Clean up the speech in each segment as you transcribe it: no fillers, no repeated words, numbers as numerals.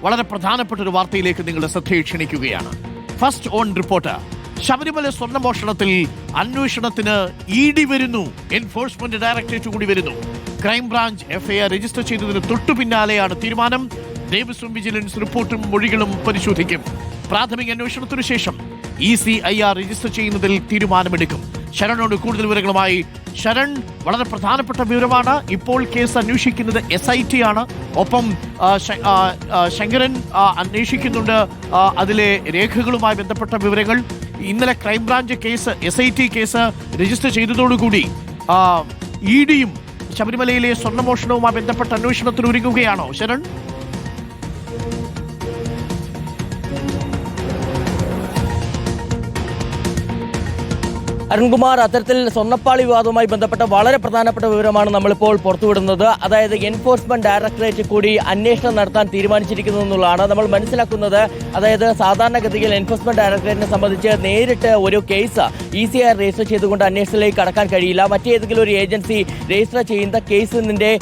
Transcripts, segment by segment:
വളരെ പ്രധാനപ്പെട്ട ഒരു വാർത്തയിലേക്ക് നിങ്ങളുടെ ശ്രദ്ധയെ ക്ഷണിക്കുകയാണ്. First on Reporter. ശബരിമല സ്വർണ്ണമോഷണത്തിൽ അന്വേഷണത്തിന് ED വരുന്നു, എൻഫോഴ്സ്മെന്റ് ഡയറക്ടറേറ്റ് കൂടി വരുന്നു. ക്രൈംബ്രാഞ്ച് FIR രജിസ്റ്റർ ചെയ്തതിന് തൊട്ടു പിന്നാലെയാണ് തീരുമാനം. ദേവസ്വം വിജിലൻസ് റിപ്പോർട്ടും മൊഴികളും പരിശോധിക്കും. പ്രാഥമിക അന്വേഷണത്തിനു ശേഷം ECIR രജിസ്റ്റർ ചെയ്യുന്നതിൽ തീരുമാനമെടുക്കും. ശരണോട് കൂടുതൽ വിവരങ്ങളുമായി. ശരൺ, വളരെ പ്രധാനപ്പെട്ട വിവരമാണ്. ഇപ്പോൾ കേസ് അന്വേഷിക്കുന്നത് SIT ആണ്. ഒപ്പം ശങ്കരൻ അന്വേഷിക്കുന്നുണ്ട് അതിലെ രേഖകളുമായി ബന്ധപ്പെട്ട വിവരങ്ങൾ. ഇന്നലെ crime branch case SIT case register ചെയ്തതോടുകൂടി EDയും ശബരിമലയിലെ സ്വർണ്ണമോഷണവുമായി ബന്ധപ്പെട്ട അന്വേഷണത്തിന് ഒരുങ്ങുകയാണോ ശരൺ? അരുൺകുമാർ, അത്തരത്തിൽ സ്വർണ്ണപ്പാളി വിവാദവുമായി ബന്ധപ്പെട്ട വളരെ പ്രധാനപ്പെട്ട വിവരമാണ് നമ്മളിപ്പോൾ പുറത്തുവിടുന്നത്. അതായത് എൻഫോഴ്സ്മെന്റ് ഡയറക്ടറേറ്റ് കൂടി അന്വേഷണം നടത്താൻ തീരുമാനിച്ചിരിക്കുന്നു എന്നുള്ളതാണ് നമ്മൾ മനസ്സിലാക്കുന്നത്. അതായത് സാധാരണഗതിയിൽ എൻഫോഴ്സ്മെന്റ് ഡയറക്ടറേറ്റിനെ സംബന്ധിച്ച് നേരിട്ട് ഒരു കേസ് ECIR രജിസ്റ്റർ ചെയ്തുകൊണ്ട് അന്വേഷണത്തിലേക്ക് കടക്കാൻ കഴിയില്ല. മറ്റേതെങ്കിലും ഒരു ഏജൻസി രജിസ്റ്റർ ചെയ്യുന്ന കേസിന്റെ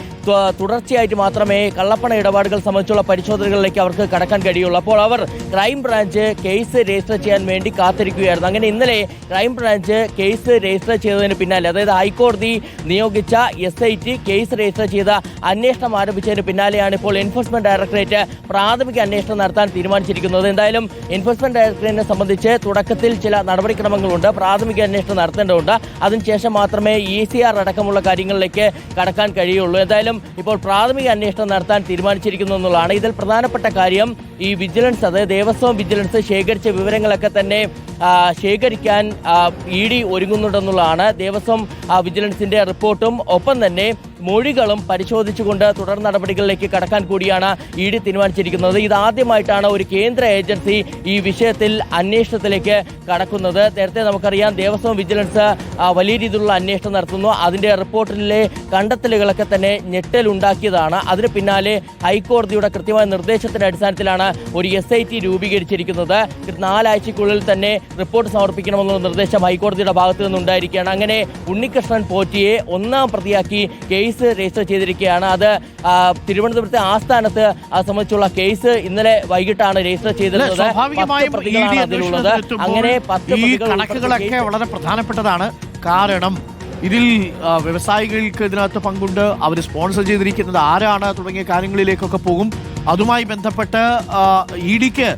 തുടർച്ചയായിട്ട് മാത്രമേ കള്ളപ്പണ ഇടപാടുകൾ സംബന്ധിച്ചുള്ള പരിശോധനകളിലേക്ക് അവർക്ക് കടക്കാൻ കഴിയുള്ളൂ. അപ്പോൾ അവർ ക്രൈംബ്രാഞ്ച് കേസ് രജിസ്റ്റർ ചെയ്യാൻ വേണ്ടി കാത്തിരിക്കുകയായിരുന്നു. അങ്ങനെ ഇന്നലെ ക്രൈംബ്രാഞ്ച് കേസ് രജിസ്റ്റർ ചെയ്തതിന് പിന്നാലെ, അതായത് ഹൈക്കോടതി നിയോഗിച്ച SIT കേസ് രജിസ്റ്റർ ചെയ്ത അന്വേഷണം ആരംഭിച്ചതിന് പിന്നാലെയാണ് ഇപ്പോൾ എൻഫോഴ്സ്മെന്റ് ഡയറക്ടറേറ്റ് പ്രാഥമിക അന്വേഷണം നടത്താൻ തീരുമാനിച്ചിരിക്കുന്നത്. എന്തായാലും എൻഫോഴ്സ്മെന്റ് ഡയറക്ടറേറ്റിനെ സംബന്ധിച്ച് തുടക്കത്തിൽ ചില നടപടിക്രമങ്ങളുണ്ട്, പ്രാഥമിക അന്വേഷണം നടത്തേണ്ടതുണ്ട്. അതിനുശേഷം മാത്രമേ ECIR അടക്കമുള്ള കാര്യങ്ങളിലേക്ക് കടക്കാൻ കഴിയുള്ളൂ. എന്തായാലും ഇപ്പോൾ പ്രാഥമിക അന്വേഷണം നടത്താൻ തീരുമാനിച്ചിരിക്കുന്നു എന്നുള്ളതാണ്. ഇതിൽ പ്രധാനപ്പെട്ട കാര്യം ഈ വിജിലൻസ്, അതായത് ദേവസ്വം വിജിലൻസ് ശേഖരിച്ച വിവരങ്ങളൊക്കെ തന്നെ ശേഖരിക്കാൻ ED ഒരുങ്ങുന്നുണ്ടെന്നുള്ളതാണ്. ദേവസ്വം വിജിലൻസിന്റെ റിപ്പോർട്ടും ഒപ്പം തന്നെ മൊഴികളും പരിശോധിച്ചുകൊണ്ട് തുടർ നടപടികളിലേക്ക് കടക്കാൻ കൂടിയാണ് ED തീരുമാനിച്ചിരിക്കുന്നത്. ഇതാദ്യമായിട്ടാണ് ഒരു കേന്ദ്ര ഏജൻസി ഈ വിഷയത്തിൽ അന്വേഷണത്തിലേക്ക് കടക്കുന്നത്. നേരത്തെ നമുക്കറിയാം ദേവസ്വം വിജിലൻസ് വലിയ രീതിയിലുള്ള അന്വേഷണം നടത്തുന്നു. അതിന്റെ റിപ്പോർട്ടിലെ കണ്ടെത്തലുകളൊക്കെ തന്നെ ഞെട്ടലുണ്ടാക്കിയതാണ്. അതിന് പിന്നാലെ ഹൈക്കോടതിയുടെ കൃത്യമായ നിർദ്ദേശത്തിന്റെ അടിസ്ഥാനത്തിലാണ് ഒരു SIT രൂപീകരിച്ചിരിക്കുന്നത്. 4 ആഴ്ചയ്ക്കുള്ളിൽ തന്നെ റിപ്പോർട്ട് സമർപ്പിക്കണമെന്നുള്ള നിർദ്ദേശം ഹൈക്കോടതിയുടെ ഭാഗത്തു നിന്നുണ്ടായിരിക്കുകയാണ്. അങ്ങനെ ഉണ്ണികൃഷ്ണൻ പോറ്റിയെ 1-ാം പ്രതിയാക്കി കേസ് രജിസ്റ്റർ ചെയ്തിരിക്കുകയാണ്. അത് തിരുവനന്തപുരത്തെ ആസ്ഥാനത്ത് സംബന്ധിച്ചുള്ള കേസ് ഇന്നലെ വൈകിട്ടാണ് രജിസ്റ്റർ ചെയ്തിരുന്നത്. അങ്ങനെ 10 കണക്കുകളൊക്കെ വളരെ പ്രധാനപ്പെട്ടതാണ്. കാരണം ഇതിൽ വ്യവസായികൾക്ക് ഇതിനകത്ത് പങ്കുണ്ട്, അവർ സ്പോൺസർ ചെയ്തിരിക്കുന്നത് ആരാണ് തുടങ്ങിയ കാര്യങ്ങളിലേക്കൊക്കെ പോകും. അതുമായി ബന്ധപ്പെട്ട് EDക്ക്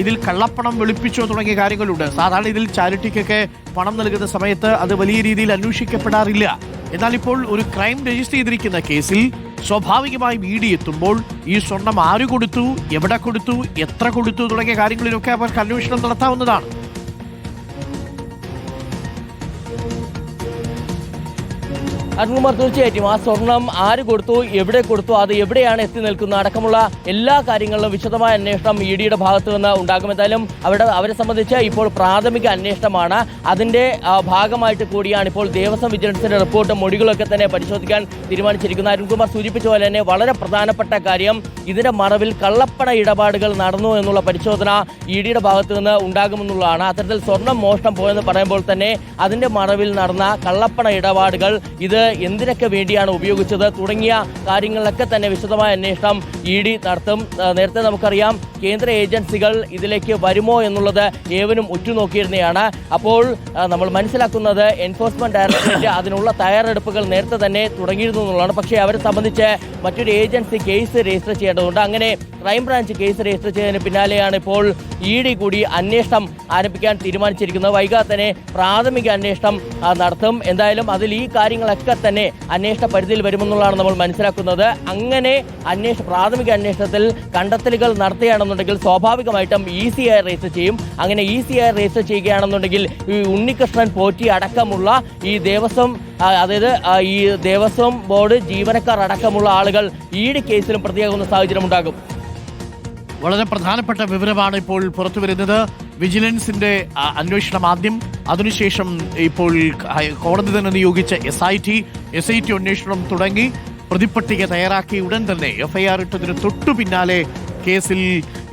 ഇതിൽ കള്ളപ്പണം വെളുപ്പിച്ചോ തുടങ്ങിയ കാര്യങ്ങളുണ്ട്. സാധാരണ ഇതിൽ ചാരിറ്റിക്കൊക്കെ പണം നൽകുന്ന സമയത്ത് അത് വലിയ രീതിയിൽ അന്വേഷിക്കപ്പെടാറില്ല. എന്നാൽ ഇപ്പോൾ ഒരു ക്രൈം രജിസ്റ്റർ ചെയ്തിരിക്കുന്ന കേസിൽ സ്വാഭാവികമായും ED എത്തുമ്പോൾ ഈ സ്വർണം ആര് കൊടുത്തു, എവിടെ കൊടുത്തു, എത്ര കൊടുത്തു തുടങ്ങിയ കാര്യങ്ങളിലൊക്കെ അവർക്ക് അന്വേഷണം നടത്താവുന്നതാണ്. അരുൺകുമാർ, തീർച്ചയായിട്ടും ആ സ്വർണം ആര് കൊടുത്തു, എവിടെ കൊടുത്തു, അത് എവിടെയാണ് എത്തി നിൽക്കുന്നത് അടക്കമുള്ള എല്ലാ കാര്യങ്ങളിലും വിശദമായ അന്വേഷണം EDയുടെ ഭാഗത്തു നിന്ന് ഉണ്ടാകും. എന്തായാലും അവരെ സംബന്ധിച്ച് ഇപ്പോൾ പ്രാഥമിക അന്വേഷണമാണ്. അതിന്റെ ഭാഗമായിട്ട് കൂടിയാണ് ഇപ്പോൾ ദേവസ്വം വിജിലൻസിന്റെ റിപ്പോർട്ടും മൊഴികളൊക്കെ തന്നെ പരിശോധിക്കാൻ തീരുമാനിച്ചിരിക്കുന്നത്. അരുൺകുമാർ സൂചിപ്പിച്ച പോലെ തന്നെ വളരെ പ്രധാനപ്പെട്ട കാര്യം, ഇതിന്റെ മറവിൽ കള്ളപ്പണ ഇടപാടുകൾ നടന്നു എന്നുള്ള പരിശോധന EDയുടെ ഭാഗത്തു നിന്ന് ഉണ്ടാകുമെന്നുള്ളതാണ്. അത്തരത്തിൽ സ്വർണം മോഷണം പോയെന്ന് പറയുമ്പോൾ തന്നെ അതിന്റെ മറവിൽ നടന്ന കള്ളപ്പണ ഇടപാടുകൾ, ഇത് എന്തിനൊക്കെ വേണ്ടിയാണ് ഉപയോഗിച്ചത് തുടങ്ങിയ കാര്യങ്ങളിലൊക്കെ തന്നെ വിശദമായ അന്വേഷണം ED നടത്തും. നേരത്തെ നമുക്കറിയാം കേന്ദ്ര ഏജൻസികൾ ഇതിലേക്ക് വരുമോ എന്നുള്ളത് ഏവനും ഉറ്റുനോക്കിയിരുന്നതാണ്. അപ്പോൾ നമ്മൾ മനസ്സിലാക്കുന്നത് എൻഫോഴ്സ്മെന്റ് ഡയറക്ടറേറ്റ് അതിനുള്ള തയ്യാറെടുപ്പുകൾ നേരത്തെ തന്നെ തുടങ്ങിയിരുന്നു എന്നുള്ളതാണ്. പക്ഷേ അവരെ സംബന്ധിച്ച് മറ്റൊരു ഏജൻസി കേസ് രജിസ്റ്റർ ചെയ്യേണ്ടതുണ്ട്. അങ്ങനെ ക്രൈംബ്രാഞ്ച് കേസ് രജിസ്റ്റർ ചെയ്തതിന് പിന്നാലെയാണ് ഇപ്പോൾ ED കൂടി അന്വേഷണം ആരംഭിക്കാൻ തീരുമാനിച്ചിരിക്കുന്നത്. വൈകാതെ തന്നെ പ്രാഥമിക അന്വേഷണം നടത്തും. എന്തായാലും അതിൽ ഈ കാര്യങ്ങളൊക്കെ തന്നെ അന്വേഷണ പരിധിയിൽ വരുമെന്നുള്ളതാണ് നമ്മൾ മനസ്സിലാക്കുന്നത്. അങ്ങനെ പ്രാഥമിക അന്വേഷണത്തിൽ കണ്ടെത്തലുകൾ നടത്തുകയാണെന്നുണ്ടെങ്കിൽ സ്വാഭാവികമായിട്ടും ECIR രജിസ്റ്റർ ചെയ്യും. അങ്ങനെ ECIR രജിസ്റ്റർ ചെയ്യുകയാണെന്നുണ്ടെങ്കിൽ ഈ ഉണ്ണികൃഷ്ണൻ പോറ്റി അടക്കമുള്ള ഈ ദേവസ്വം, അതായത് ഈ ദേവസ്വം ബോർഡ് ജീവനക്കാർ അടക്കമുള്ള ആളുകൾ ED കേസിലും പ്രതിയാകുന്ന സാഹചര്യം ഉണ്ടാകും. വളരെ പ്രധാനപ്പെട്ട വിവരമാണ് ഇപ്പോൾ പുറത്തു വരുന്നത്. വിജിലൻസിന്റെ അന്വേഷണം ആദ്യം, അതിനുശേഷം ഇപ്പോൾ കോടതി തന്നെ നിയോഗിച്ച SIT അന്വേഷണം തുടങ്ങി. പ്രതിപട്ടിക തയ്യാറാക്കി ഉടൻ തന്നെ FIR ഇട്ടതിന് തൊട്ടു പിന്നാലെ കേസിൽ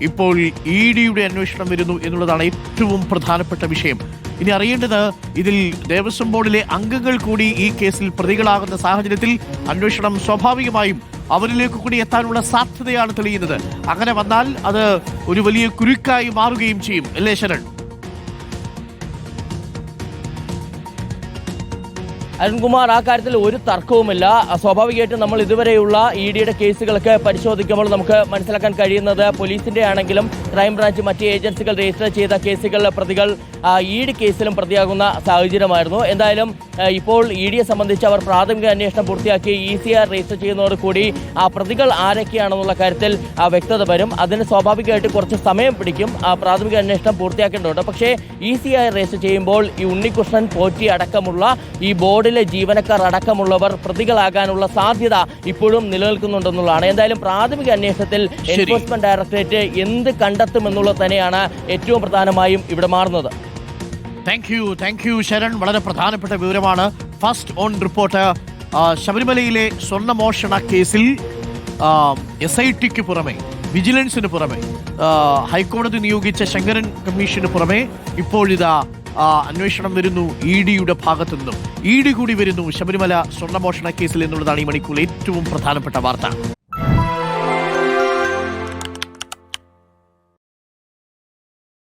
ഇപ്പോൾ EDയുടെ അന്വേഷണം വരുന്നു എന്നുള്ളതാണ് ഏറ്റവും പ്രധാനപ്പെട്ട വിഷയം. ഇനി അറിയേണ്ടത്, ഇതിൽ ദേവസ്വം ബോർഡിലെ അംഗങ്ങൾ കൂടി ഈ കേസിൽ പ്രതികളാകുന്ന സാഹചര്യത്തിൽ അന്വേഷണം സ്വാഭാവികമായും അവരിലേക്ക് കൂടി എത്താനുള്ള സാധ്യതയാണ് തെളിയുന്നത്. അങ്ങനെ വന്നാൽ അത് ഒരു വലിയ കുരുക്കായി മാറുകയും ചെയ്യും, അല്ലേ ശരൺ? അരുൺകുമാർ, ആ കാര്യത്തിൽ ഒരു തർക്കവുമില്ല. സ്വാഭാവികമായിട്ടും നമ്മൾ ഇതുവരെയുള്ള ഇ ഡിയുടെ കേസുകളൊക്കെ പരിശോധിക്കുമ്പോൾ നമുക്ക് മനസ്സിലാക്കാൻ കഴിയുന്നത് പോലീസിന്റെ ആണെങ്കിലും ക്രൈംബ്രാഞ്ച് മറ്റ് ഏജൻസികൾ രജിസ്റ്റർ ചെയ്ത കേസുകളിലെ പ്രതികൾ ഇ ഡി കേസിലും പ്രതിയാകുന്ന സാഹചര്യമായിരുന്നു. എന്തായാലും ഇപ്പോൾ ഇ ഡിയെ സംബന്ധിച്ച് അവർ പ്രാഥമിക അന്വേഷണം പൂർത്തിയാക്കി ECR രജിസ്റ്റർ ചെയ്യുന്നതോടുകൂടി ആ പ്രതികൾ ആരൊക്കെയാണെന്നുള്ള കാര്യത്തിൽ വ്യക്തത വരും. അതിന് സ്വാഭാവികമായിട്ട് കുറച്ച് സമയം പിടിക്കും. പ്രാഥമിക അന്വേഷണം പൂർത്തിയാക്കേണ്ടതുണ്ട്. പക്ഷേ ECR രജിസ്റ്റർ ചെയ്യുമ്പോൾ ഈ ഉണ്ണികൃഷ്ണൻ പോറ്റി അടക്കമുള്ള ഈ ബോർഡിലെ ജീവനക്കാർ അടക്കമുള്ളവർ പ്രതികളാകാനുള്ള സാധ്യത ഇപ്പോഴും നിലനിൽക്കുന്നുണ്ടെന്നുള്ളതാണ്. എന്തായാലും പ്രാഥമിക അന്വേഷണത്തിൽ എൻഫോഴ്സ്മെന്റ് ഡയറക്ടറേറ്റ് എന്ത് കണ്ടെത്തുമെന്നുള്ളത് തന്നെയാണ് ഏറ്റവും പ്രധാനമായും ഇവിടെ മാറുന്നത്. Thank you Sharan. വളരെ പ്രധാനപ്പെട്ട വിവരമാണ്. First on report. ശബരിമലയിലെ സ്വർണ്ണമോഷണ കേസിൽ SITക്ക് പുറമെ, വിജിലൻസിന് പുറമെ, ഹൈക്കോടതി നിയോഗിച്ച ശങ്കരൻ കമ്മീഷന് പുറമെ ഇപ്പോഴിതാ അന്വേഷണം വരുന്നു ED യുടെ ഭാഗത്തു നിന്നും. ED കൂടി വരുന്നു ശബരിമല സ്വർണ്ണമോഷണ കേസിൽ എന്നുള്ളതാണ് ഈ മണിക്കൂർ ഏറ്റവും പ്രധാനപ്പെട്ട വാർത്ത.